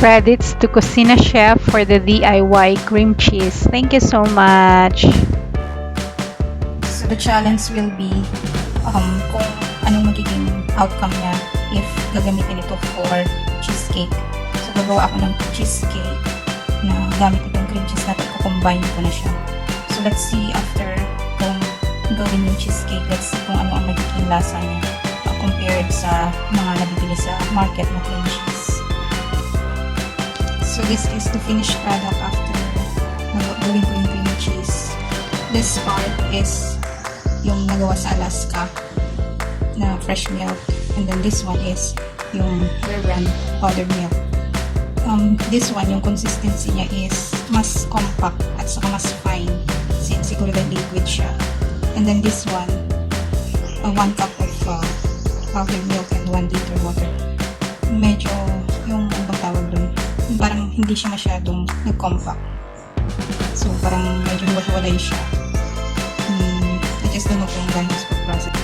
Credits to Kusina Chef for the DIY cream cheese. Thank you so much. So the challenge will be kung anong magiging outcome niya if gagamitin ito for cheesecake. So gagawa ako ng cheesecake na gamit itong cream cheese natin, kukombine ko na siya. So let's see after kung gawin yung cheesecake, let's see kung ano ang magiging lasa niya compared sa mga nabibili sa market na cream cheese. So this is the finished product after gawin ko yung cream cheese. This part is yung nagawa sa Alaska na fresh milk, and then this one is yung rare brand powdered milk. This one, yung consistency niya is mas compact at saka mas fine since siguro na liquid siya. And then this one, 1 cup of powdered milk and 1 liter water. Medyo yung ibang tawag dun, parang hindi siya masyadong nag-compact. So parang medyo hiwa-hiwalay siya. I just don't know kung gano'n sa process.